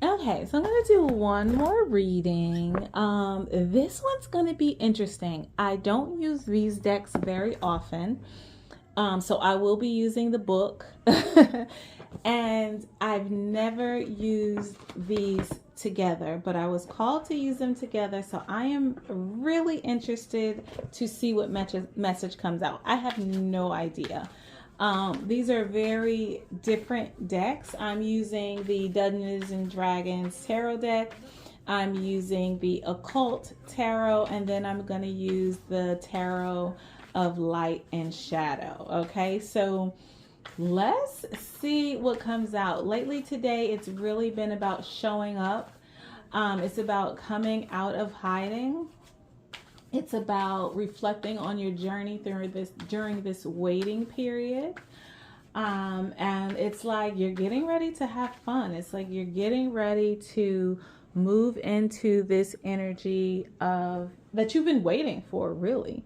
Okay, so I'm gonna do one more reading. This one's gonna be interesting. I don't use these decks very often, so I will be using the book, and I've never used these together, but I was called to use them together, so I am really interested to see what message comes out. I have no idea. These are very different decks. I'm using the Dungeons and Dragons Tarot deck. I'm using the Occult Tarot, and then I'm going to use the Tarot of Light and Shadow. Okay, so let's see what comes out. Lately today, it's really been about showing up. It's about coming out of hiding. It's about reflecting on your journey through this during this waiting period. And it's like you're getting ready to have fun. It's like you're getting ready to move into this energy of that you've been waiting for, really.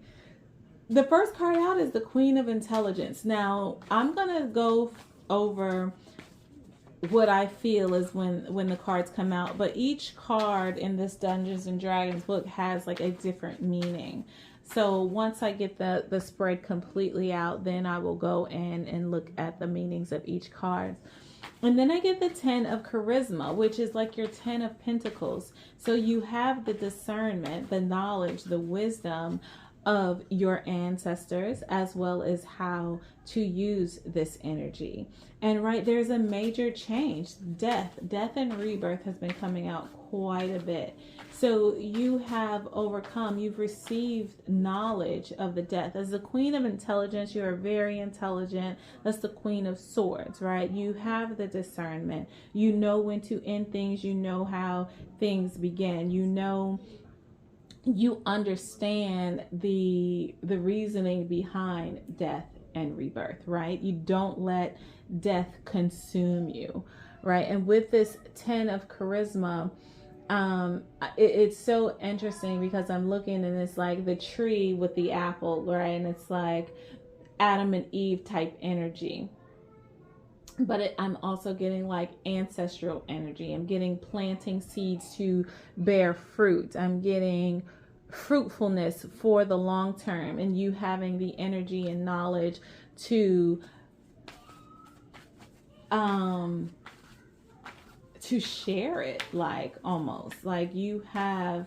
The first card out is the Queen of Intelligence. Now, I'm going to go over what I feel is when the cards come out, but each card in this Dungeons and Dragons book has like a different meaning. So once I get the spread completely out, then I will go in and look at the meanings of each card. And then I get the 10 of Charisma, which is like your 10 of Pentacles. So you have the discernment, the knowledge, the wisdom of your ancestors, as well as how to use this energy. And right, there's a major change. Death and rebirth has been coming out quite a bit. So you have overcome, you've received knowledge of the death. As the Queen of Intelligence, you are very intelligent. That's the Queen of Swords, right? You have the discernment. You know when to end things. You know how things begin. You understand the reasoning behind death and rebirth, right? You don't let death consume you, right? And with this 10 of Charisma, it's so interesting because I'm looking and it's like the tree with the apple, right? And it's like Adam and Eve type energy. But I'm also getting like ancestral energy. I'm getting planting seeds to bear fruit. I'm getting fruitfulness for the long term, and you having the energy and knowledge to share it, like almost like you have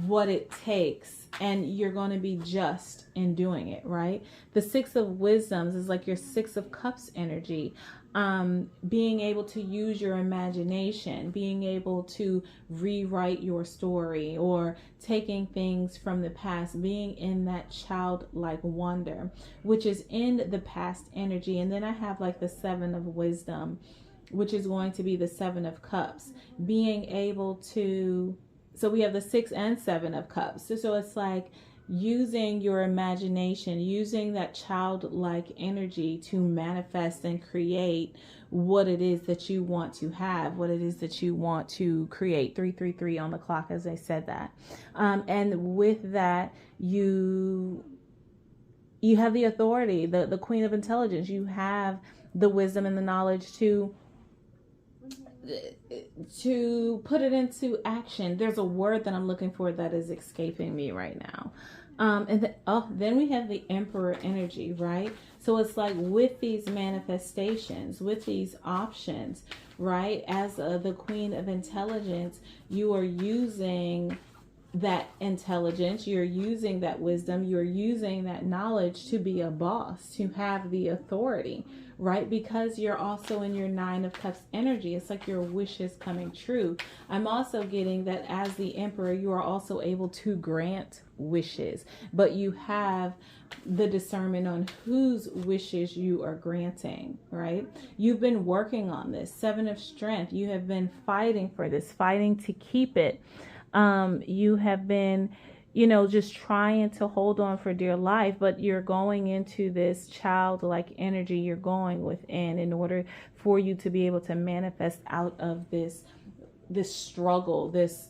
what it takes and you're going to be just in doing it, right? The 6 of Wisdoms is like your 6 of Cups energy. Being able to use your imagination, being able to rewrite your story, or taking things from the past, being in that childlike wonder, which is in the past energy. And then I have like the 7 of Wisdom, which is going to be the 7 of Cups, being able to, so we have the 6 and 7 of Cups. So it's like using your imagination, using that childlike energy to manifest and create what it is that you want to have, what it is that you want to create. 333 on the clock, as I said that. And with that, you have the authority, the Queen of Intelligence. You have the wisdom and the knowledge to put it into action. There's a word that I'm looking for that is escaping me right now. Then we have the Emperor energy, right? So it's like with these manifestations, with these options, right? As the Queen of Intelligence, you are using that intelligence, you're using that wisdom, you're using that knowledge to be a boss, to have the authority, right? Because you're also in your 9 of Cups energy. It's like your wishes coming true. I'm also getting that as the Emperor, you are also able to grant wishes, but you have the discernment on whose wishes you are granting, right? You've been working on this 7 of Strength. You have been fighting for this, fighting to keep it. You have been, just trying to hold on for dear life, but you're going into this childlike energy. You're going within in order for you to be able to manifest out of this struggle, this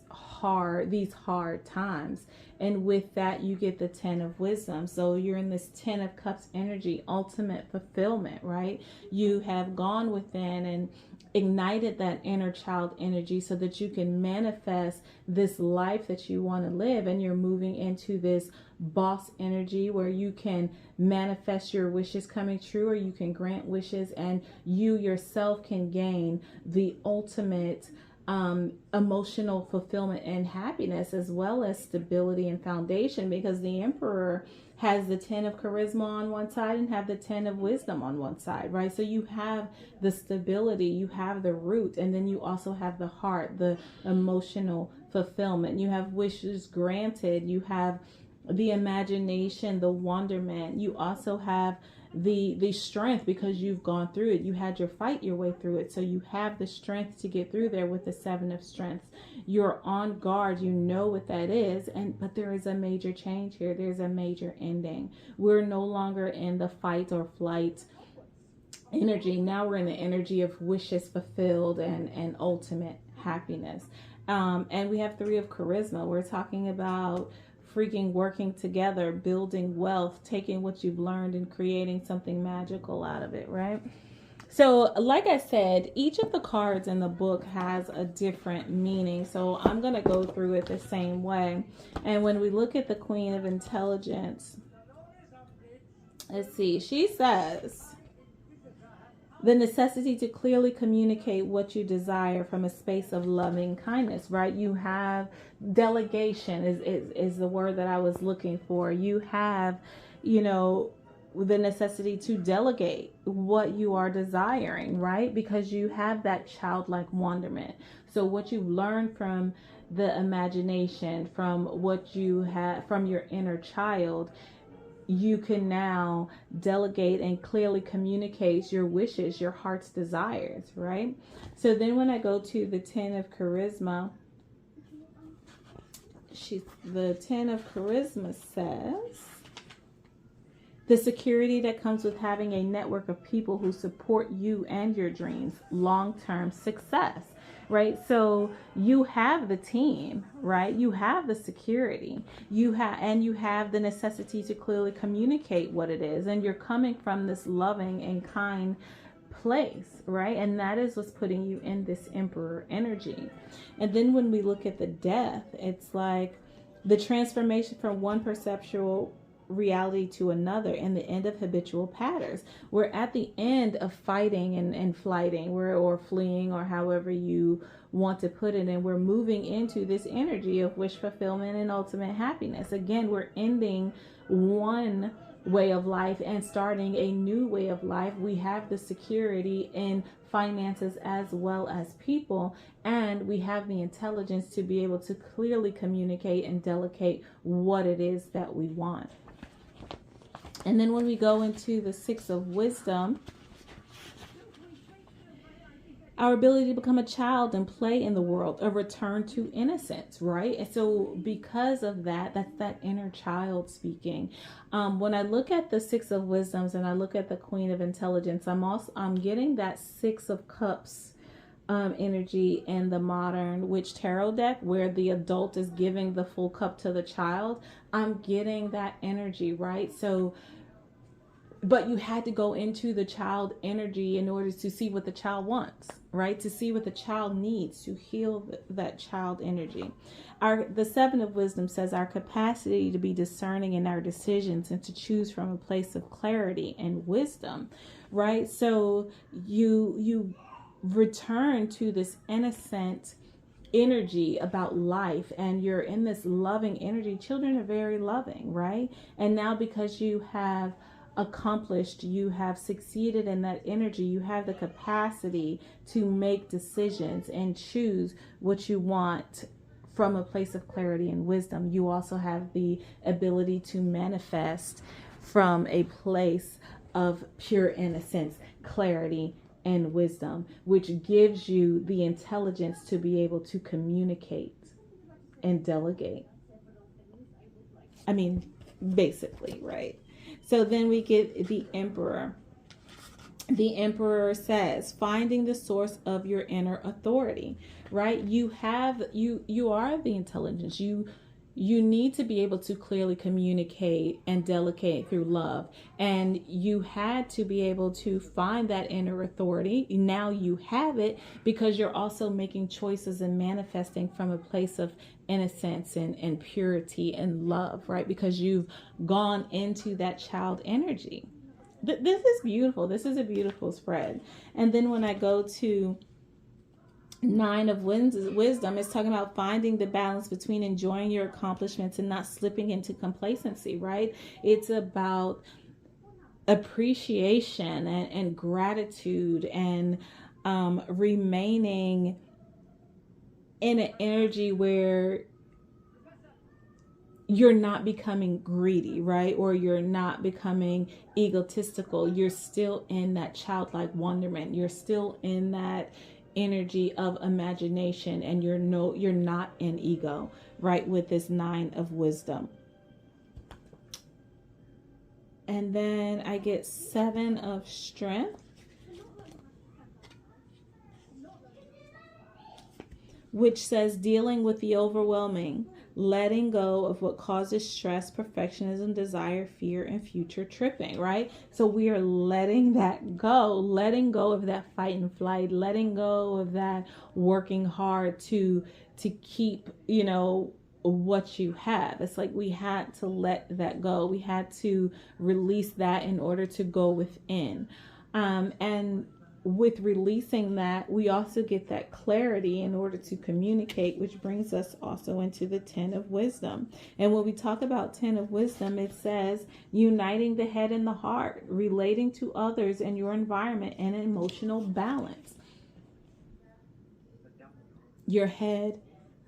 these hard times. And with that, you get the 10 of wisdom. So you're in this 10 of cups energy, ultimate fulfillment, right? You have gone within and ignited that inner child energy so that you can manifest this life that you want to live. And you're moving into this boss energy where you can manifest your wishes coming true, or you can grant wishes, and you yourself can gain the ultimate emotional fulfillment and happiness, as well as stability and foundation, because the Emperor has the 10 of charisma on one side and have the 10 of wisdom on one side, right? So you have the stability, you have the root, and then you also have the heart, the emotional fulfillment. You have wishes granted, you have the imagination, the wonderment. You also have the strength, because you've gone through it. You had your fight your way through it, so you have the strength to get through there with the 7 of strengths. You're on guard, you know what that is, but there is a major change here. There's a major ending. We're no longer in the fight or flight energy. Now we're in the energy of wishes fulfilled and ultimate happiness. And we have 3 of charisma. We're talking about freaking working together, building wealth, taking what you've learned and creating something magical out of it, right? So like I said, each of the cards in the book has a different meaning. So I'm going to go through it the same way. And when we look at the Queen of Intelligence, let's see, she says, the necessity to clearly communicate what you desire from a space of loving kindness, right? You have delegation is the word that I was looking for. You have, the necessity to delegate what you are desiring, right? Because you have that childlike wonderment. So what you've learned from the imagination, from what you have from your inner child, you can now delegate and clearly communicate your wishes, your heart's desires, right? So then when I go to the 10 of charisma, the 10 of charisma says, the security that comes with having a network of people who support you and your dreams, long-term success. Right? So you have the team, right? You have the security, you have the necessity to clearly communicate what it is. And you're coming from this loving and kind place, right? And that is what's putting you in this Emperor energy. And then when we look at the Death, it's like the transformation from one perceptual reality to another, and the end of habitual patterns. We're at the end of fighting and flighting, or fleeing, or however you want to put it, and we're moving into this energy of wish fulfillment and ultimate happiness. Again, we're ending one way of life and starting a new way of life. We have the security in finances as well as people, and we have the intelligence to be able to clearly communicate and delegate what it is that we want. And then when we go into the 6 of wisdom, our ability to become a child and play in the world, a return to innocence, right? And so because of that, that's that inner child speaking. When I look at the 6 of wisdoms and I look at the Queen of Intelligence, I'm getting that 6 of cups energy in the modern witch tarot deck, where the adult is giving the full cup to the child. I'm getting that energy, right? So, but you had to go into the child energy in order to see what the child wants, right? To see what the child needs to heal that child energy. The 7 of wisdom says our capacity to be discerning in our decisions and to choose from a place of clarity and wisdom, right? So you return to this innocent energy about life, and you're in this loving energy. Children are very loving, right? And now because you have accomplished, you have succeeded in that energy, you have the capacity to make decisions and choose what you want from a place of clarity and wisdom. You also have the ability to manifest from a place of pure innocence, clarity, and wisdom, which gives you the intelligence to be able to communicate and delegate. I mean, basically, right? So then we get the Emperor. the Emperor says, finding the source of your inner authority, right? You are the intelligence. You need to be able to clearly communicate and delegate through love. And you had to be able to find that inner authority. Now you have it because you're also making choices and manifesting from a place of innocence and purity and love, right? Because you've gone into that child energy. This is beautiful. This is a beautiful spread. And then when I go to Nine of Wisdom, it's talking about finding the balance between enjoying your accomplishments and not slipping into complacency, right? It's about appreciation and gratitude and remaining in an energy where you're not becoming greedy, right? Or you're not becoming egotistical. You're still in that childlike wonderment. You're still in that energy of imagination, and you're not in ego, right? With this Nine of Wisdom. And then I get Seven of Strength, which says dealing with the overwhelming, letting go of what causes stress, perfectionism, desire, fear, and future tripping, right? So we are letting that go, letting go of that fight and flight, letting go of that working hard to keep, what you have. It's like we had to let that go. We had to release that in order to go within. And with releasing that, we also get that clarity in order to communicate, which brings us also into the 10 of Wisdom. And when we talk about 10 of Wisdom, it says uniting the head and the heart, relating to others and your environment, and emotional balance. Your head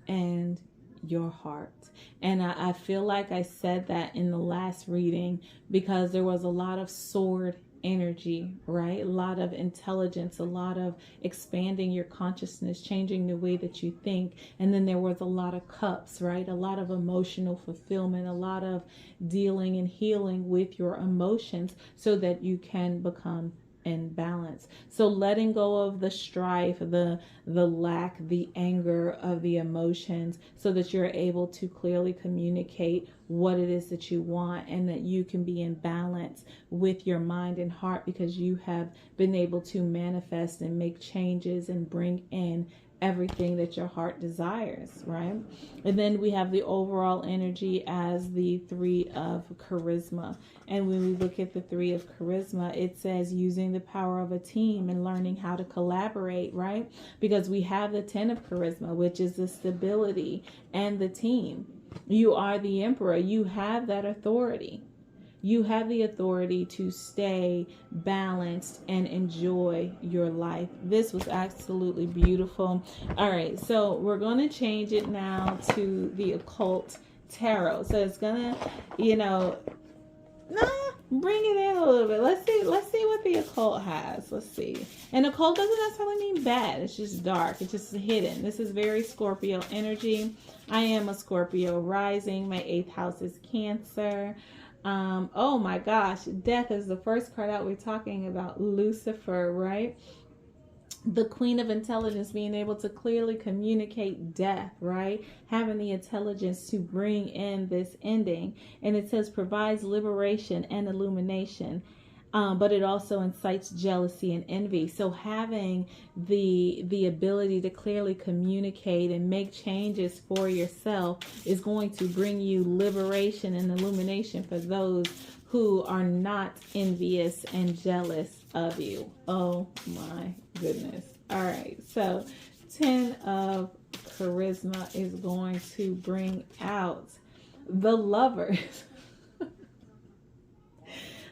and your heart. And I feel like I said that in the last reading because there was a lot of sword energy, right? A lot of intelligence, a lot of expanding your consciousness, changing the way that you think. And then there was a lot of cups, right? A lot of emotional fulfillment, a lot of dealing and healing with your emotions so that you can become in balance. So letting go of the strife, the lack, the anger of the emotions, so that you're able to clearly communicate what it is that you want, and that you can be in balance with your mind and heart because you have been able to manifest and make changes and bring in everything that your heart desires, right? And then we have the overall energy as the 3 of Charisma. And when we look at the 3 of Charisma, it says using the power of a team and learning how to collaborate, right? Because we have the 10 of Charisma, which is the stability and the team. You are the Emperor. You have that authority. You have the authority to stay balanced and enjoy your life. This was absolutely beautiful. All right, so we're going to change it now to the occult tarot. So it's going to, bring it in a little bit. Let's see what the occult has. Let's see. And occult doesn't necessarily mean bad. It's just dark. It's just hidden. This is very Scorpio energy. I am a Scorpio rising. My 8th house is Cancer. Oh my gosh, death is the first card out. We're talking about Lucifer, right? The Queen of Intelligence, being able to clearly communicate death, right? Having the intelligence to bring in this ending. And it says provides liberation and illumination. But it also incites jealousy and envy. So having the ability to clearly communicate and make changes for yourself is going to bring you liberation and illumination for those who are not envious and jealous of you. Oh my goodness. All right. So 10 of Charisma is going to bring out the Lovers.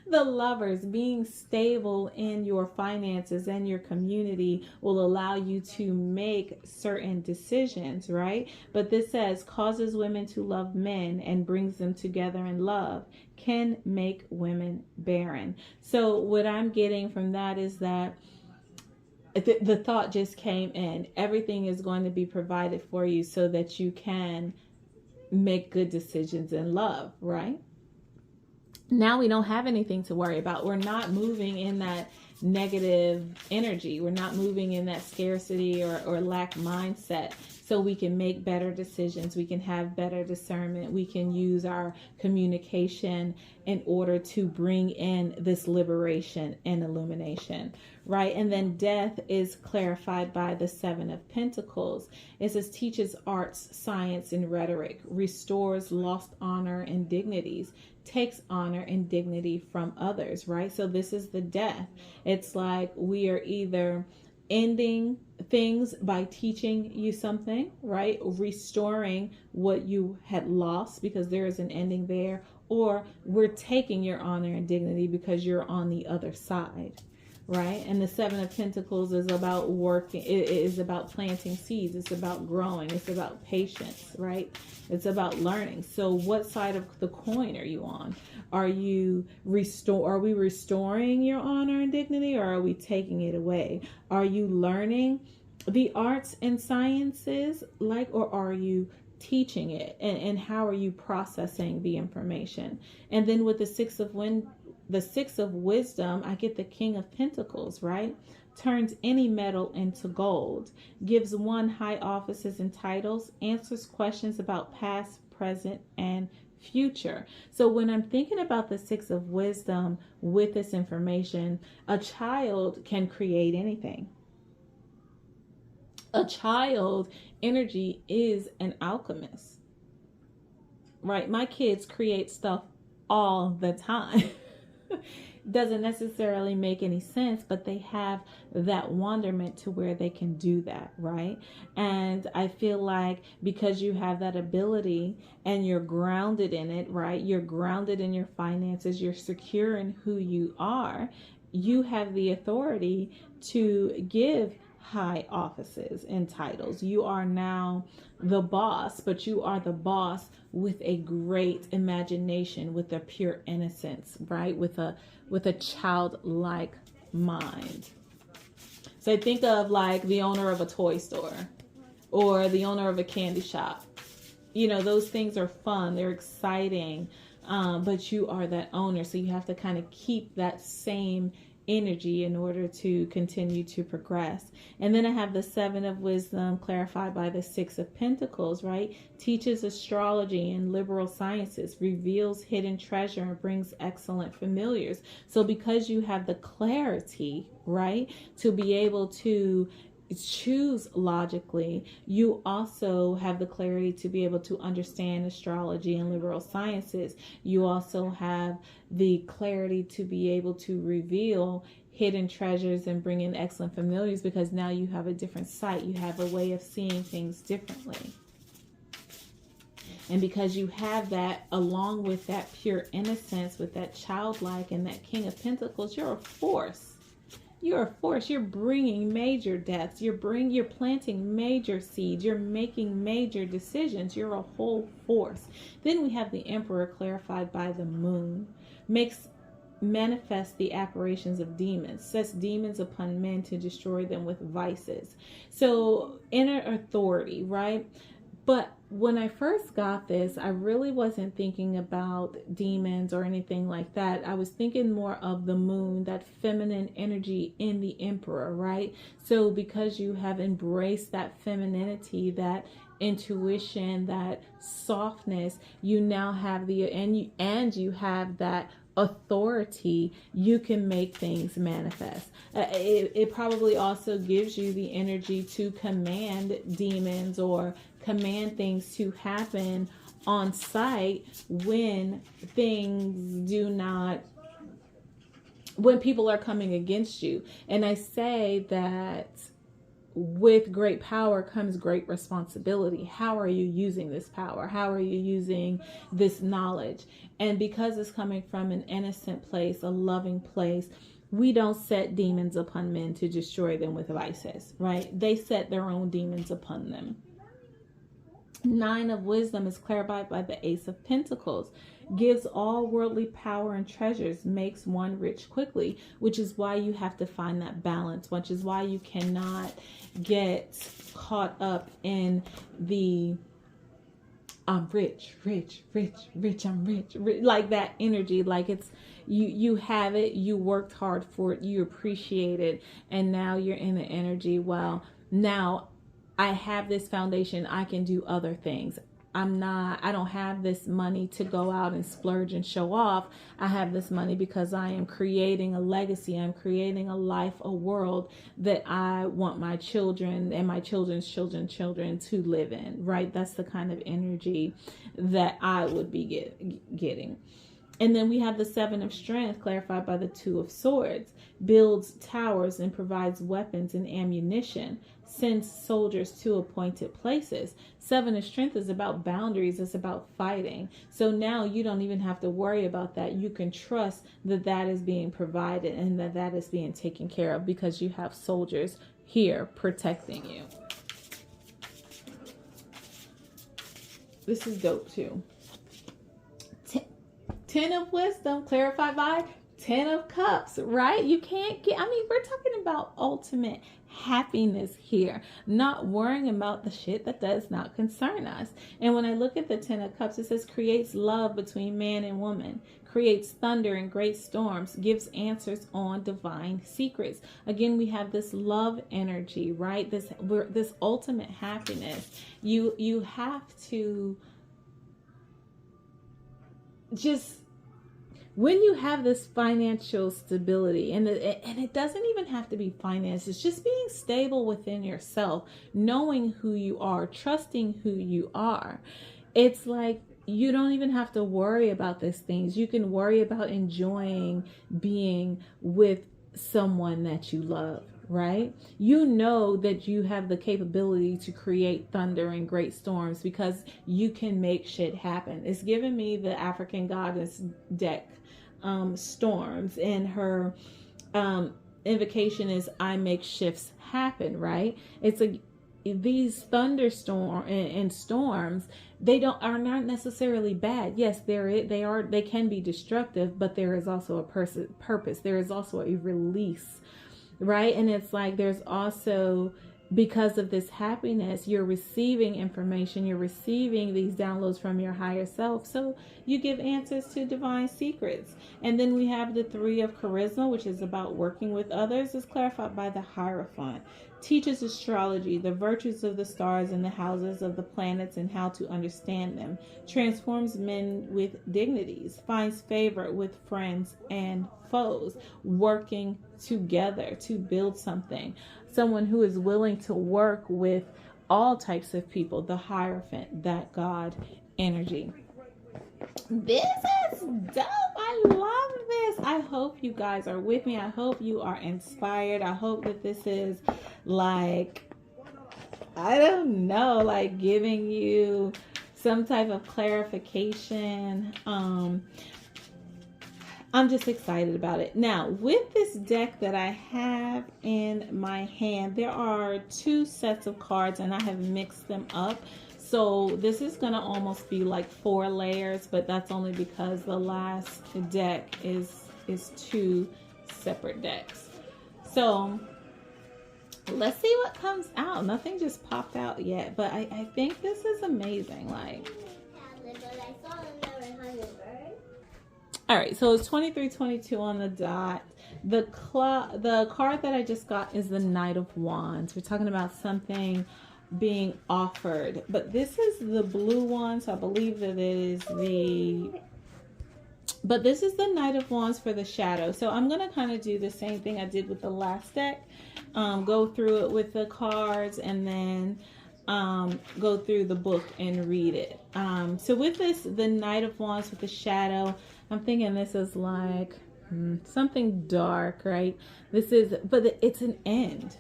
The Lovers. Being stable in your finances and your community will allow you to make certain decisions, right? But this says causes women to love men and brings them together in love, can make women barren. So what I'm getting from that is that the thought just came in. Everything is going to be provided for you so that you can make good decisions in love, right? Now we don't have anything to worry about. We're not moving in that negative energy. We're not moving in that scarcity or lack mindset. So we can make better decisions. We can have better discernment. We can use our communication in order to bring in this liberation and illumination, right? And then death is clarified by the Seven of Pentacles. It says teaches arts, science, and rhetoric, restores lost honor and dignities, takes honor and dignity from others, right? So this is the death. It's like we are either ending things by teaching you something, right? Restoring what you had lost because there is an ending there, or we're taking your honor and dignity because you're on the other side, right? And the Seven of Pentacles is about working. It is about planting seeds. It's about growing. It's about patience, right? It's about learning. So what side of the coin are you on? Are we restoring your honor and dignity, or are we taking it away? Are you learning the arts and sciences, or are you teaching it? And how are you processing the information? And then with the Six of Wisdom, I get the King of Pentacles, right? Turns any metal into gold, gives one high offices and titles, answers questions about past, present, and future. So when I'm thinking about the Six of Wisdom with this information, a child can create anything. A child energy is an alchemist, right? My kids create stuff all the time. Doesn't necessarily make any sense, but they have that wonderment to where they can do that, right? And I feel like because you have that ability and you're grounded in it, right? You're grounded in your finances, you're secure in who you are, you have the authority to give high offices and titles. You are now the boss, but you are the boss with a great imagination, with a pure innocence, right? With a childlike mind. So think of like the owner of a toy store or the owner of a candy shop. You know, those things are fun, they're exciting, but you are that owner. So you have to kind of keep that same energy in order to continue to progress. And then I have the Seven of Wisdom clarified by the Six of Pentacles, right? Teaches astrology and liberal sciences, reveals hidden treasure, and brings excellent familiars. So because you have the clarity, right, to be able to choose logically, you also have the clarity to be able to understand astrology and liberal sciences. You also have the clarity to be able to reveal hidden treasures and bring in excellent familiars, because now you have a different sight. You have a way of seeing things differently. And because you have that, along with that pure innocence, with that childlike and that King of Pentacles, you're a force. You're a force. You're bringing major deaths. You're planting major seeds. You're making major decisions. You're a whole force. Then we have the Emperor clarified by the Moon. Manifest the apparitions of demons. Sets demons upon men to destroy them with vices. So inner authority, right? But when I first got this, I really wasn't thinking about demons or anything like that. I was thinking more of the moon, that feminine energy in the Emperor, right? So because you have embraced that femininity, that intuition, that softness, you now have you have that authority. You can make things manifest. It probably also gives you the energy to command demons or command things to happen on site when people are coming against you. And I say that with great power comes great responsibility. How are you using this power? How are you using this knowledge? And because it's coming from an innocent place, a loving place, we don't set demons upon men to destroy them with vices, right? They set their own demons upon them. Nine of Wisdom is clarified by the Ace of Pentacles. Gives all worldly power and treasures, makes one rich quickly, which is why you have to find that balance, which is why you cannot get caught up in the I'm rich, rich, rich, rich, I'm rich, rich, like that energy. Like it's you have it, you worked hard for it, you appreciate it, and now you're in the energy. Well, now I have this foundation, I can do other things. I don't have this money to go out and splurge and show off. I have this money because I am creating a legacy. I'm creating a life, a world that I want my children and my children's children to live in, right? That's the kind of energy that I would be getting. And then we have the Seven of Strength, clarified by the Two of Swords, builds towers and provides weapons and ammunition, sends soldiers to appointed places. Seven of Strength is about boundaries. It's about fighting. So now you don't even have to worry about that. You can trust that that is being provided and that that is being taken care of because you have soldiers here protecting you. This is dope too. Ten of Wisdom, clarified by Ten of Cups, right? You can't get, I mean, we're talking about ultimate happiness here, not worrying about the shit that does not concern us. And when I look at the Ten of Cups, it says creates love between man and woman, creates thunder and great storms, gives answers on divine secrets. Again, we have this love energy, right? This ultimate happiness. You have to just, when you have this financial stability, and it doesn't even have to be finance, it's just being stable within yourself, knowing who you are, trusting who you are. It's like you don't even have to worry about these things. You can worry about enjoying being with someone that you love, right? You know that you have the capability to create thunder and great storms because you can make shit happen. It's giving me the African Goddess deck, Storms, and her invocation is I make shifts happen, right? It's these thunderstorm and storms, are not necessarily bad. Yes, they can be destructive, but there is also a purpose. There is also a release, right? And it's like there's also, because of this happiness, you're receiving information, you're receiving these downloads from your higher self. So you give answers to divine secrets. And then we have the Three of Charisma, which is about working with others. It's clarified by the Hierophant. Teaches astrology, the virtues of the stars and the houses of the planets and how to understand them. Transforms men with dignities. Finds favor with friends and foes. Working together to build something. Someone who is willing to work with all types of people. The Hierophant, that God energy. This is dope. I love this. I hope you guys are with me. I hope you are inspired. I hope that this is like, I don't know, like giving you some type of clarification. I'm just excited about it. Now, with this deck that I have in my hand, there are two sets of cards and I have mixed them up. So this is going to almost be like 4 layers, but that's only because the last deck is 2 separate decks. So let's see what comes out. Nothing just popped out yet, but I think this is amazing. Like, all right, so it's 23:22 on the dot. The card that I just got is the Knight of Wands. We're talking about something being offered, but this is the blue one, so I believe that it is but this is the Knight of Wands for the shadow. So I'm going to kind of do the same thing I did with the last deck, go through it with the cards, and then go through the book and read it. So with this, the Knight of Wands with the shadow, I'm thinking this is like something dark, right? But it's an end,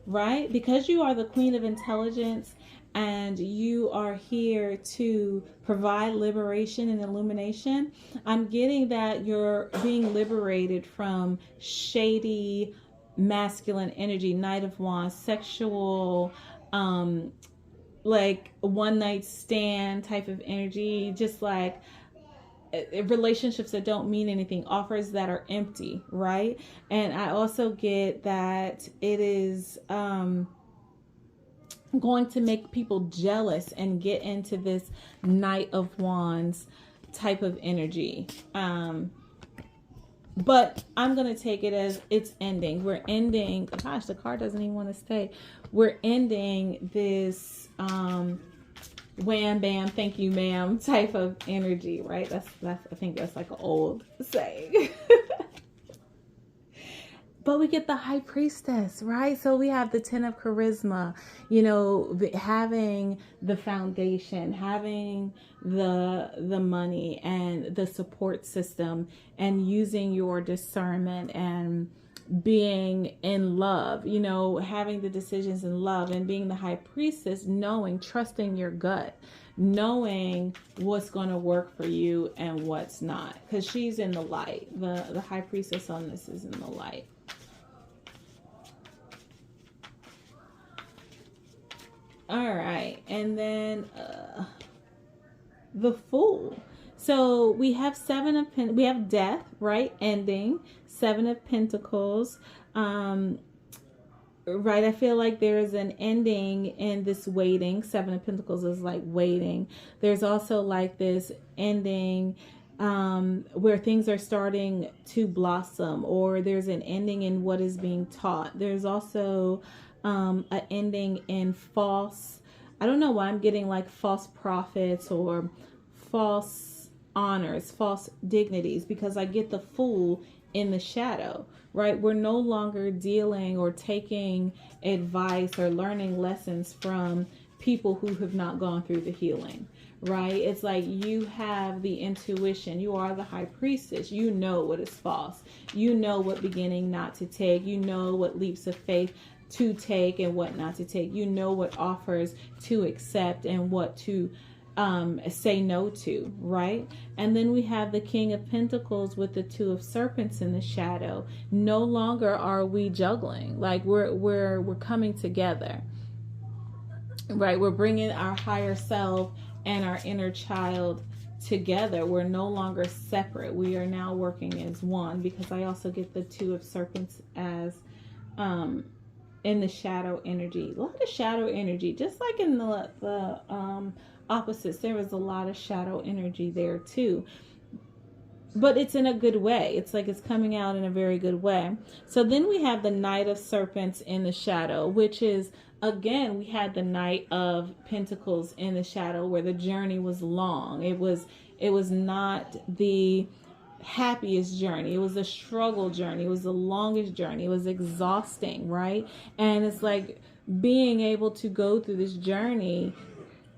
right? Because you are the Queen of Intelligence and you are here to provide liberation and illumination. I'm getting that you're being liberated from shady masculine energy, Knight of Wands, sexual, like one night stand type of energy, just like relationships that don't mean anything, offers that are empty, right? And I also get that it is going to make people jealous and get into this Knight of Wands type of energy. But I'm going to take it as it's ending. We're ending. Gosh, the card doesn't even want to stay. We're ending this wham bam, thank you ma'am type of energy, right? That's I think that's like an old saying. But we get the High Priestess, right? So we have the 10 of charisma, you know, having the foundation, having the money and the support system, and using your discernment and being in love, you know, having the decisions in love, and being the High Priestess, knowing, trusting your gut, knowing what's going to work for you and what's not, because she's in the light. The High Priestess on this is in the light. All right, and then the Fool. So we have we have death, right? Ending. 7 of Pentacles. Right, I feel like there's an ending in this waiting. 7 of Pentacles is like waiting. There's also like this ending where things are starting to blossom, or there's an ending in what is being taught. There's also an ending in false, I don't know why I'm getting like false prophets or false honors, false dignities, because I get the Fool in the shadow, right? We're no longer dealing or taking advice or learning lessons from people who have not gone through the healing, right? It's like you have the intuition. You are the High Priestess. You know what is false. You know what beginning not to take. You know what leaps of faith to take and what not to take. You know what offers to accept and what to say no to, right? And then we have the King of Pentacles with the 2 of Serpents in the shadow. No longer are we juggling. Like we're coming together, right? We're bringing our higher self and our inner child together. We're no longer separate. We are now working as one, because I also get the 2 of Serpents as in the shadow energy. A lot of shadow energy, just like in the opposites. There was a lot of shadow energy there too, but it's in a good way. It's like it's coming out in a very good way. So then we have the Knight of Serpents in the shadow, which is, again, we had the Knight of Pentacles in the shadow, where the journey was long. It was not the happiest journey. It was a struggle journey. It was the longest journey. It was exhausting, right? And it's like being able to go through this journey,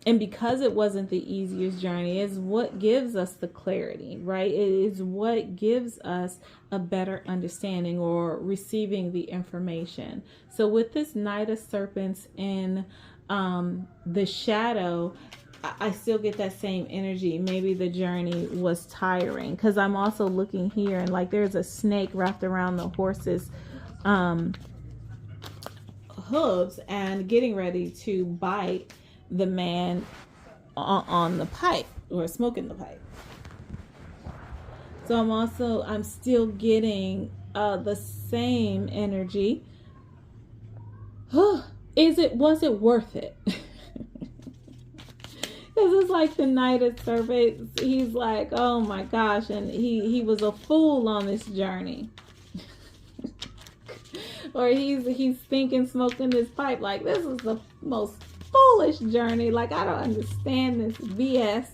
and because it wasn't the easiest journey, is what gives us the clarity, right? It is what gives us a better understanding or receiving the information. So with this Knight of Serpents in the shadow, I still get that same energy. Maybe the journey was tiring, because I'm also looking here and like there's a snake wrapped around the horse's hooves and getting ready to bite the man on the pipe, or smoking the pipe. So I'm still getting the same energy. Was it worth it? Because it's like the Knight of Serpents. He's like, oh my gosh, and he was a fool on this journey. Or he's thinking, smoking this pipe, like, this is the most foolish journey. Like, I don't understand this BS.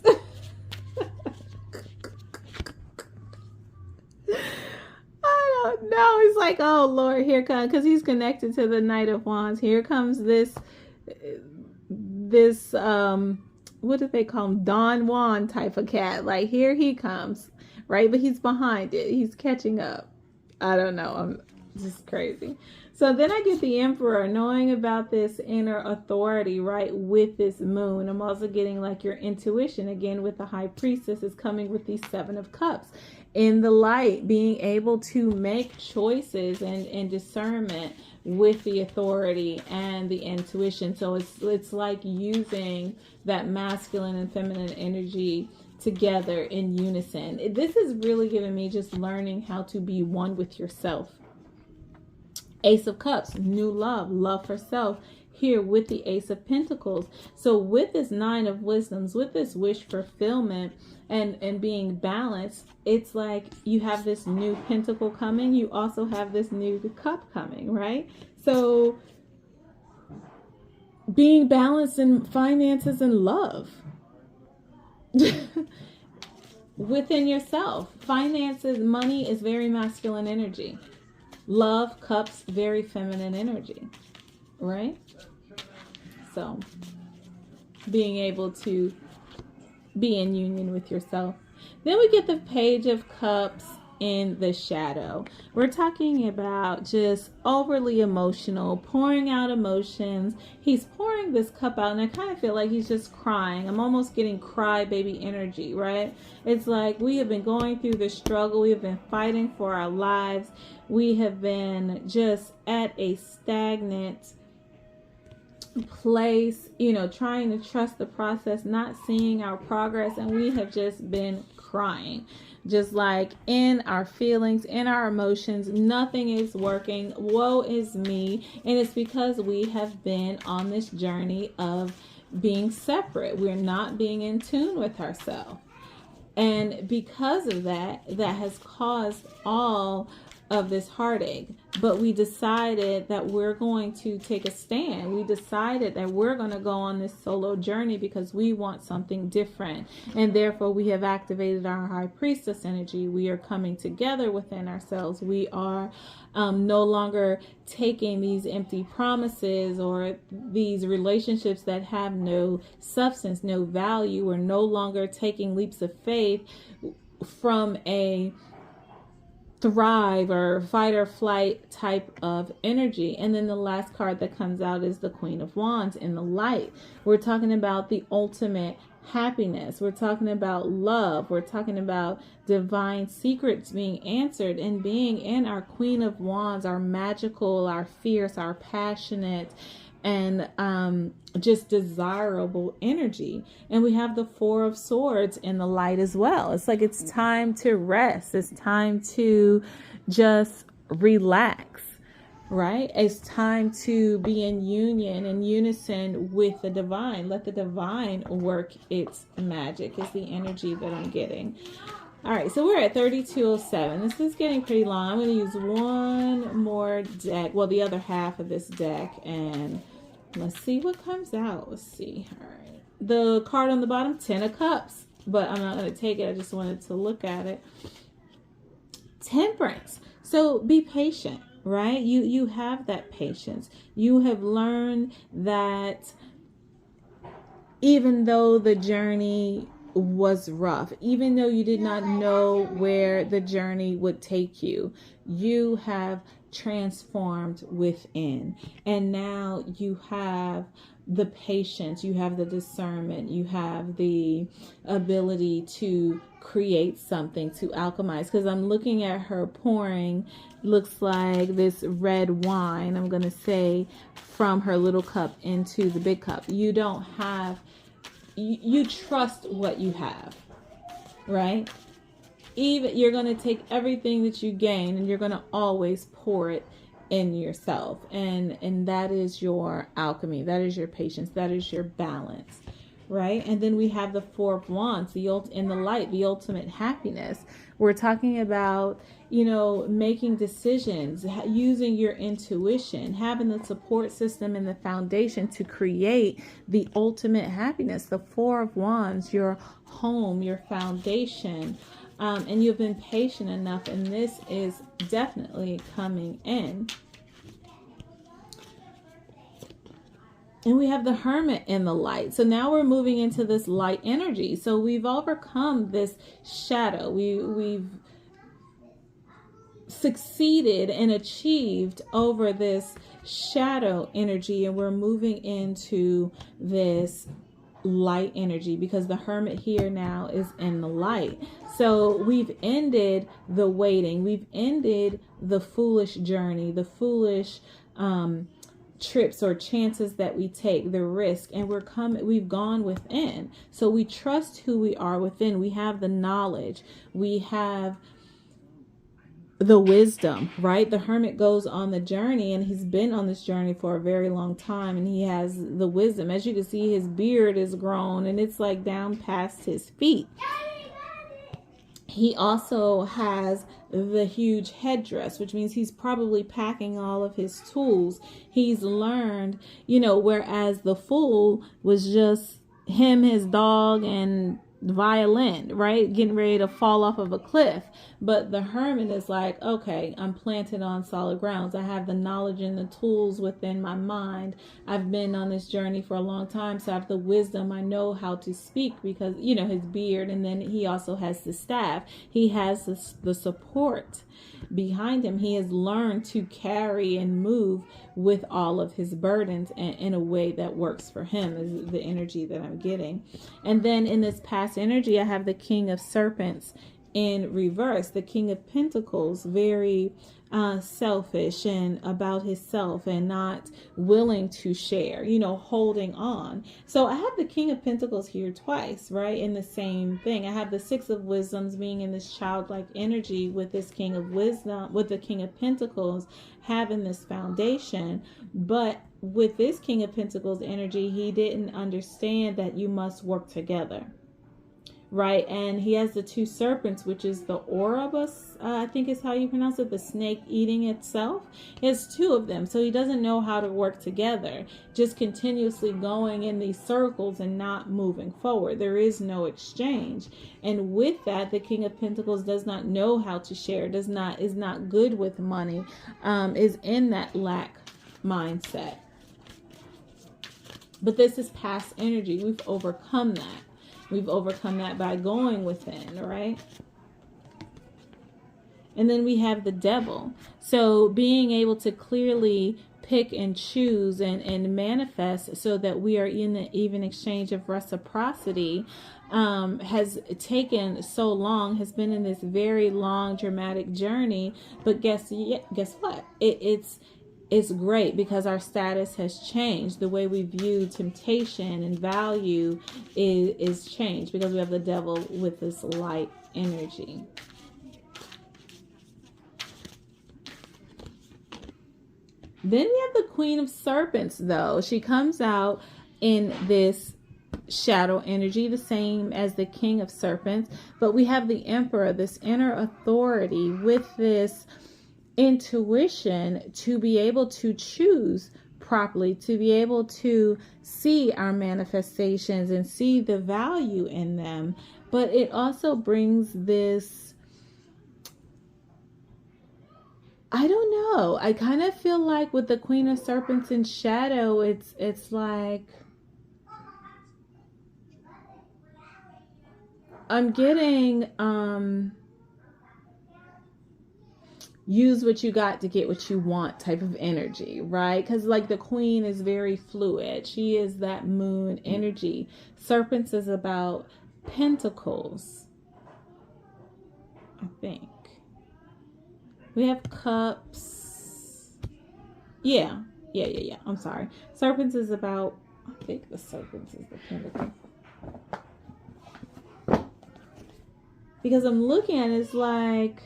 I don't know. It's like, oh Lord, here comes, because he's connected to the Knight of Wands. Here comes this what do they call him? Don Juan type of cat. Like, here he comes, right? But he's behind it. He's catching up. I don't know. I'm just crazy. So then I get the Emperor, knowing about this inner authority, right, with this moon. I'm also getting like your intuition, again, with the High Priestess is coming with these 7 of Cups. In the light, being able to make choices and discernment with the authority and the intuition. So it's like using that masculine and feminine energy together in unison. This is really giving me just learning how to be one with yourself. Ace of Cups, new love, love for self, here with the Ace of Pentacles. So with this Nine of Wisdoms, with this wish fulfillment and being balanced, it's like you have this new pentacle coming. You also have this new cup coming, right? So being balanced in finances and love within yourself. Finances, money is very masculine energy. Love, cups, very feminine energy, right? So being able to be in union with yourself. Then we get the Page of Cups in the shadow. We're talking about just overly emotional, pouring out emotions. He's pouring this cup out, and I kind of feel like he's just crying. I'm almost getting crybaby energy, right? It's like we have been going through this struggle. We have been fighting for our lives. We have been just at a stagnant place, trying to trust the process, not seeing our progress, and we have just been crying, just like in our feelings, in our emotions. Nothing is working. Woe is me. And it's because we have been on this journey of being separate. We're not being in tune with ourselves, and because of that has caused all of this heartache. But we decided that we're going to take a stand. We decided that we're going to go on this solo journey because we want something different. And therefore we have activated our High Priestess energy. We are coming together within ourselves. We are no longer taking these empty promises or these relationships that have no substance, no value. We're no longer taking leaps of faith from a thrive or fight or flight type of energy. And then the last card that comes out is the Queen of Wands in the light. We're talking about the ultimate happiness. We're talking about love. We're talking about divine secrets being answered and being in our Queen of Wands, our magical, our fierce, our passionate, and just desirable energy. And we have the Four of Swords in the light as well. It's like it's time to rest. It's time to just relax, right? It's time to be in union and unison with the divine. Let the divine work its magic is the energy that I'm getting. All right, so we're at 3207. This is getting pretty long. I'm going to use one more deck, well, the other half of this deck, and let's see what comes out. Let's see. All right. The card on the bottom, 10 of Cups, but I'm not going to take it. I just wanted to look at it. Temperance. So be patient, right? You have that patience. You have learned that even though the journey was rough, even though you did not know where the journey would take you, you have transformed within, and now you have the patience, you have the discernment, you have the ability to create something, to alchemize. Because I'm looking at her pouring, looks like this red wine, I'm gonna say, from her little cup into the big cup. You don't have, you trust what you have, right? Even you're going to take everything that you gain and you're going to always pour it in yourself. And that is your alchemy. That is your patience. That is your balance, right? And then we have the Four of Wands, in the light, the ultimate happiness. We're talking about, making decisions, using your intuition, having the support system and the foundation to create the ultimate happiness. The Four of Wands, your home, your foundation. And you've been patient enough, and this is definitely coming in. And we have the Hermit in the light. So now we're moving into this light energy. So we've overcome this shadow. We've succeeded and achieved over this shadow energy, and we're moving into this light energy because the Hermit here now is in the light. So we've ended the waiting. We've ended the foolish journey, the foolish trips or chances that we take, the risk, and we've gone within. So we trust who we are within. We have the knowledge. We have the wisdom, right? The hermit goes on the journey, and he's been on this journey for a very long time, and he has the wisdom. As you can see, his beard is grown and it's like down past his feet. He also has the huge headdress, which means he's probably packing all of his tools. He's learned, whereas the fool was just him, his dog, and violin, right? Getting ready to fall off of a cliff. But the hermit is like, okay, I'm planted on solid grounds. I have the knowledge and the tools within my mind. I've been on this journey for a long time, so I have the wisdom. I know how to speak because, his beard, and then he also has the staff. He has the support behind him. He has learned to carry and move with all of his burdens in a way that works for him, is the energy that I'm getting. And then in this past energy, I have the King of Serpents in reverse. The King of Pentacles, very selfish and about himself and not willing to share, holding on. So I have the King of Pentacles here twice, right? In the same thing. I have the Six of Wisdoms being in this childlike energy with this King of Wisdom, with the King of Pentacles having this foundation. But with this King of Pentacles energy, he didn't understand that you must work together. Right, and he has the two serpents, which is the Ouroboros, I think is how you pronounce it, the snake eating itself. He has two of them, so he doesn't know how to work together, just continuously going in these circles and not moving forward. There is no exchange. And with that, the King of Pentacles does not know how to share, is not good with money, is in that lack mindset. But this is past energy. We've overcome that. We've overcome that by going within, right? And then we have the Devil. So being able to clearly pick and choose and manifest so that we are in the even exchange of reciprocity has taken so long, has been in this very long dramatic journey. But guess what? It's great because our status has changed. The way we view temptation and value is changed because we have the Devil with this light energy. Then we have the Queen of Serpents, though. She comes out in this shadow energy, the same as the King of Serpents. But we have the Emperor, this inner authority with this intuition to be able to choose properly, to be able to see our manifestations and see the value in them. But it also brings this, I don't know, I kind of feel like with the Queen of Serpents in shadow, it's like I'm getting use what you got to get what you want type of energy, right? Because like the Queen is very fluid. She is that moon energy. Serpents is about pentacles, I think. We have cups. Yeah. I'm sorry. Serpents is about, I think the serpents is the pentacle. Because I'm looking at it, it's like,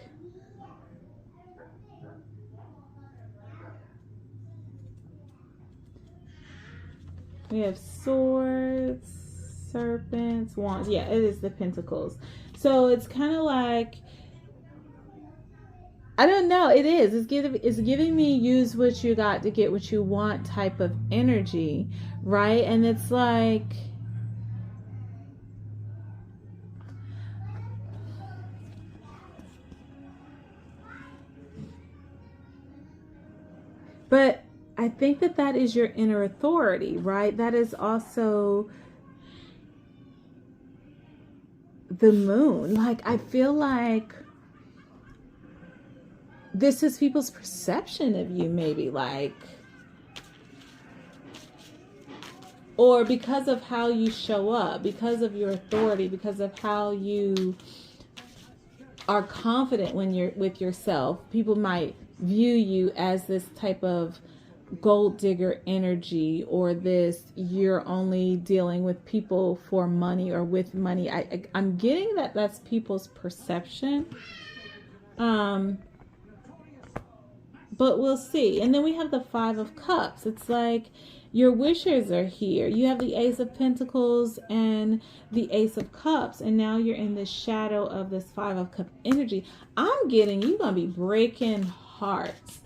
we have swords, serpents, wands. Yeah, it is the pentacles. So it's kind of like, I don't know. It is. It's giving me use what you got to get what you want type of energy, right? And it's like, but I think that is your inner authority, right? That is also the moon. Like, I feel like this is people's perception of you, maybe, like, or because of how you show up, because of your authority, because of how you are confident when you're with yourself. People might view you as this type of gold digger energy, or this you're only dealing with people for money or with money. I'm getting that's people's perception. but we'll see. And then we have the Five of Cups. It's like your wishes are here. You have the Ace of Pentacles and the Ace of Cups, and now you're in the shadow of this Five of Cup energy. I'm getting you're gonna be breaking hearts.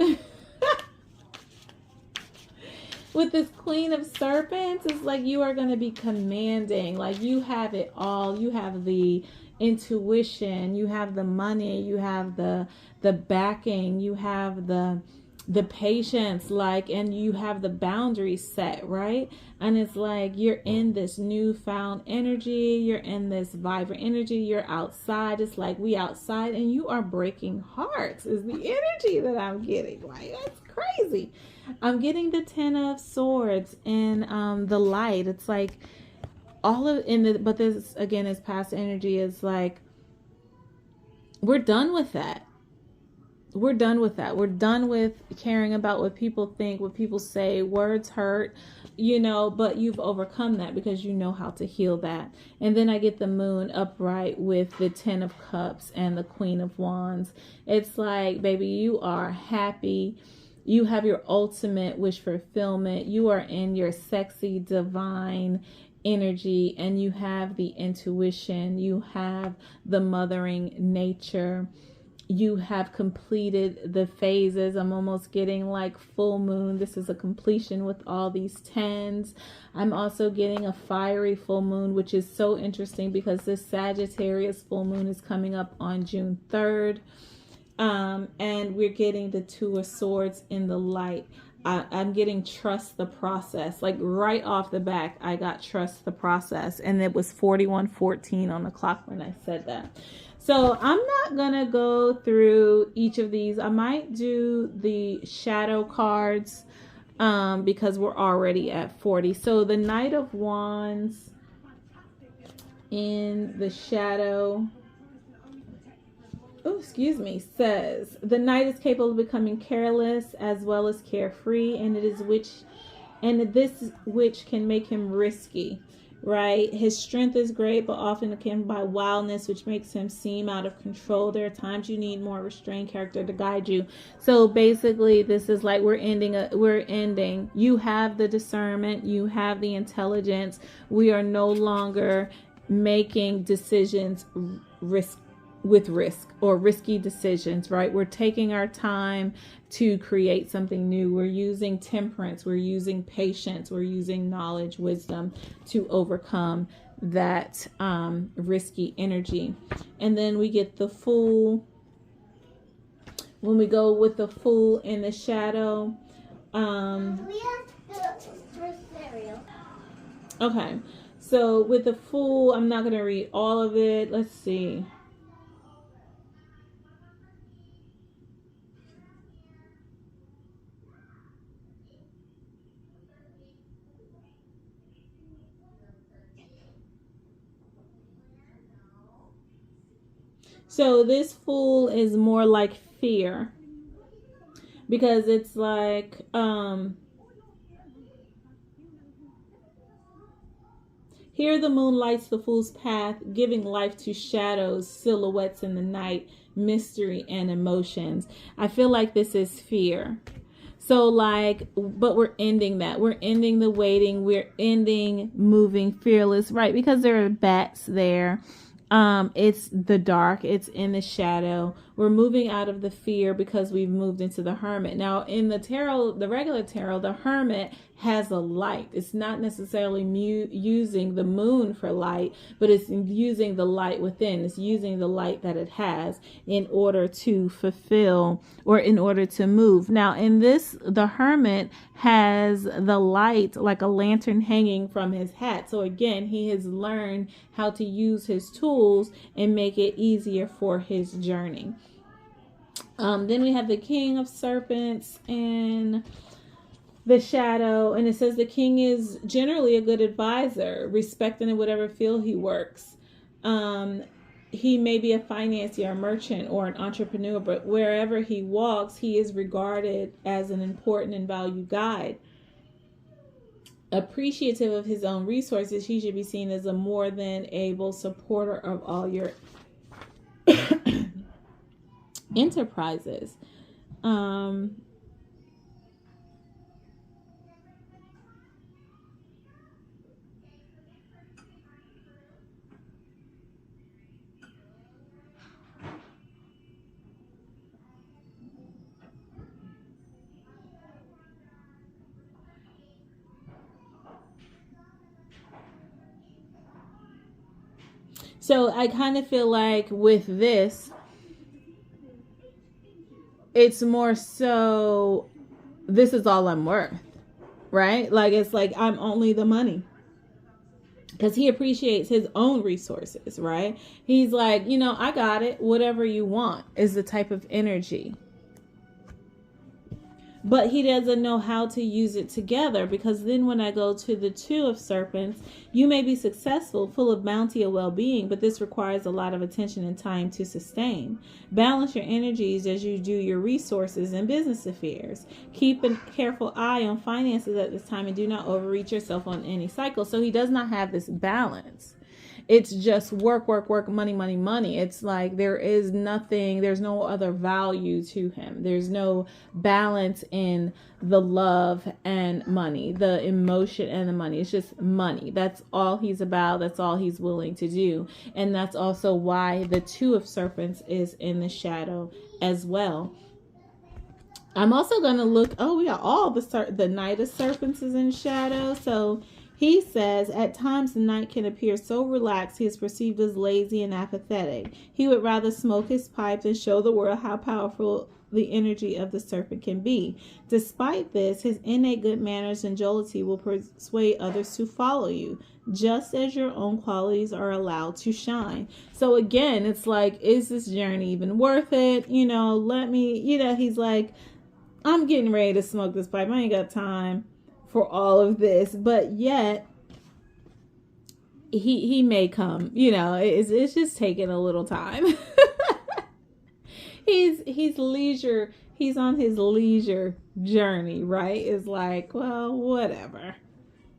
With this Queen of Serpents, it's like you are going to be commanding. Like you have it all. You have the intuition. You have the money. You have the backing. You have the patience. Like, and you have the boundaries set, right? And it's like you're in this newfound energy. You're in this vibrant energy. You're outside. It's like we outside, and you are breaking hearts. Is the energy that I'm getting. Like that's crazy. I'm getting the Ten of Swords and the light. It's like all of but this again is past energy. Is like we're done with that. We're done with that. We're done with caring about what people think, what people say. Words hurt, you know, but you've overcome that because you know how to heal that. And then I get the Moon upright with the Ten of Cups and the Queen of Wands. It's like, baby, you are happy. You have your ultimate wish fulfillment. You are in your sexy, divine energy, and you have the intuition. You have the mothering nature. You have completed the phases. I'm almost getting like full moon. This is a completion with all these tens. I'm also getting a fiery full moon, which is so interesting because this Sagittarius full moon is coming up on June 3rd. And we're getting the Two of Swords in the light. I'm getting trust the process. Like right off the back, I got trust the process. And it was 41:14 on the clock when I said that. So I'm not going to go through each of these. I might do the shadow cards because we're already at 40. So the Knight of Wands in the shadow... oh, excuse me, says the knight is capable of becoming careless as well as carefree, and this which can make him risky, right? His strength is great, but often can by wildness, which makes him seem out of control. There are times you need more restrained character to guide you. So basically, this is like we're ending. You have the discernment, you have the intelligence. We are no longer making decisions with risk or risky decisions, right? We're taking our time to create something new. We're using temperance, we're using patience, we're using knowledge, wisdom to overcome that risky energy. And then we get the Fool. When we go with the Fool in the shadow, okay, so with the Fool, I'm not going to read all of it. Let's see. So this Fool is more like fear, because it's like here the moon lights the Fool's path, giving life to shadows, silhouettes in the night, mystery and emotions. I feel like this is fear. So like, but we're ending that. We're ending the waiting. We're ending moving fearless, right? Because there are bats there. It's the dark, it's in the shadow. We're moving out of the fear because we've moved into the Hermit. Now in the tarot, the regular tarot, the Hermit has a light. It's not necessarily using the moon for light, but it's using the light within. It's using the light that it has in order to fulfill or in order to move. Now in this, the Hermit has the light like a lantern hanging from his hat. So again, he has learned how to use his tools and make it easier for his journey. Then we have the King of Serpents and the shadow, and it says the king is generally a good advisor, respected in whatever field he works. He may be a financier, a merchant, or an entrepreneur, but wherever he walks, he is regarded as an important and valued guide. Appreciative of his own resources, he should be seen as a more than able supporter of all your enterprises. So I kind of feel like with this, it's more so this is all I'm worth, right? Like it's like I'm only the money. Because he appreciates his own resources, right? He's like, you know, I got it. Whatever you want is the type of energy. But he doesn't know how to use it together, because then when I go to the Two of Serpents, you may be successful, full of bounty and well-being, but this requires a lot of attention and time to sustain. Balance your energies as you do your resources and business affairs. Keep a careful eye on finances at this time and do not overreach yourself on any cycle. So he does not have this balance. It's just work, work, work, money, money, money. It's like there is nothing, there's no other value to him. There's no balance in the love and money, the emotion and the money. It's just money. That's all he's about. That's all he's willing to do. And that's also why the Two of Serpents is in the shadow as well. I'm also going to look, we got all the Knight of Serpents is in shadow. So he says, at times the knight can appear so relaxed he is perceived as lazy and apathetic. He would rather smoke his pipe than show the world how powerful the energy of the serpent can be. Despite this, his innate good manners and jollity will persuade others to follow you, just as your own qualities are allowed to shine. So again, it's like, is this journey even worth it? You know, he's like, I'm getting ready to smoke this pipe. I ain't got time for all of this, but yet he may come, it's just taking a little time. he's on his leisure journey, right? It's like, well, whatever,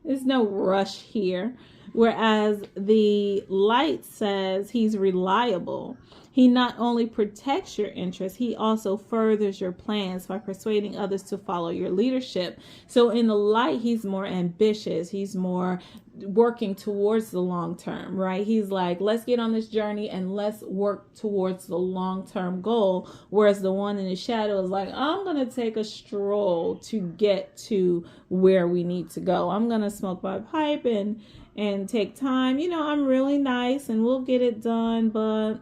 there's no rush here. Whereas the light says he's reliable. He not only protects your interests, he also furthers your plans by persuading others to follow your leadership. So in the light, he's more ambitious. He's more working towards the long term, right? He's like, let's get on this journey and let's work towards the long-term goal. Whereas the one in the shadow is like, I'm going to take a stroll to get to where we need to go. I'm going to smoke my pipe and take time. I'm really nice and we'll get it done, but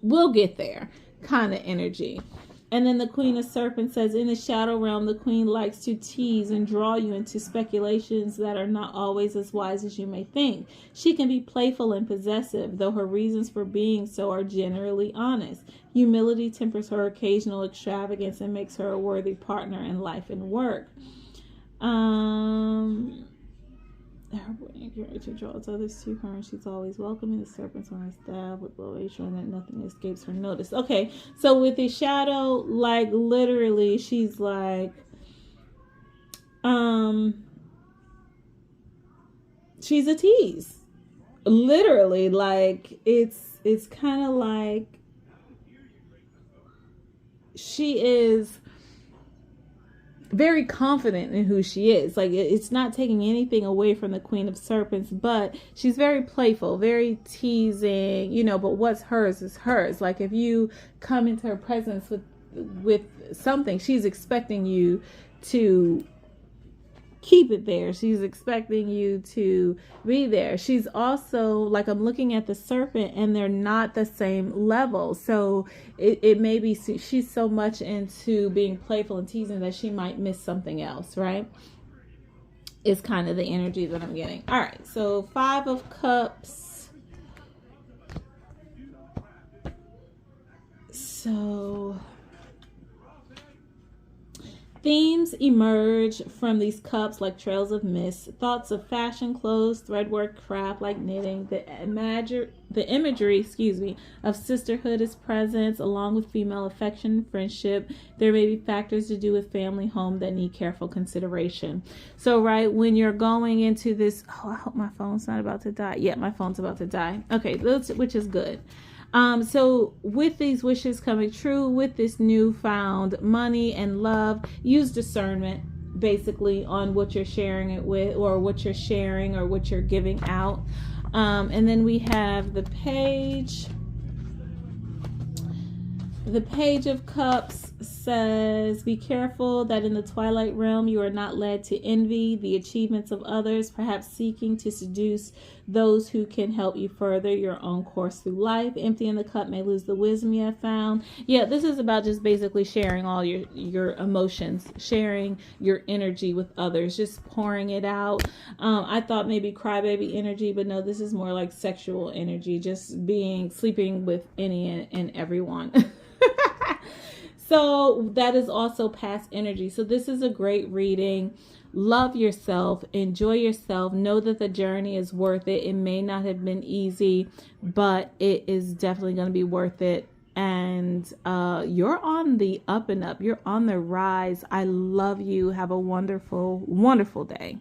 we'll get there kind of energy. And then the Queen of Serpents says, in the shadow realm, the queen likes to tease and draw you into speculations that are not always as wise as you may think. She can be playful and possessive, though her reasons for being so are generally honest. Humility tempers her occasional extravagance and makes her a worthy partner in life and work. Her character draws others to her, and she's always welcoming. The serpents on her staff with blow showing that nothing escapes her notice. Okay, so with the shadow, like literally, she's like, she's a tease. Literally, like it's kind of like she is very confident in who she is. Like it's not taking anything away from the Queen of Serpents, but she's very playful, very teasing, but what's hers is hers. Like if you come into her presence with something, she's expecting you to keep it there. She's expecting you to be there. She's also like, I'm looking at the serpent and they're not the same level. So it may be she's so much into being playful and teasing that she might miss something else, right? It's kind of the energy that I'm getting. All right. So 5 of Cups. So themes emerge from these cups like trails of mist. Thoughts of fashion, clothes, threadwork, craft like knitting. The imagery, of sisterhood is present, along with female affection and friendship. There may be factors to do with family, home that need careful consideration. So, right, when you're going into this, I hope my phone's not about to die. Yeah, my phone's about to die. Okay, which is good. So with these wishes coming true, with this newfound money and love, use discernment basically on what you're sharing it with, or what you're sharing, or what you're giving out. And then we have the Page The Page of Cups says, be careful that in the twilight realm you are not led to envy the achievements of others, perhaps seeking to seduce those who can help you further your own course through life. Emptying the cup may lose the wisdom you have found. Yeah, this is about just basically sharing all your emotions, sharing your energy with others, just pouring it out. I thought maybe crybaby energy, but no, this is more like sexual energy, just sleeping with any and everyone. So that is also past energy. So this is a great reading. Love yourself, enjoy yourself, know that the journey is worth it. It may not have been easy, but it is definitely going to be worth it. And you're on the up and up. You're on the rise. I love you. Have a wonderful, wonderful day.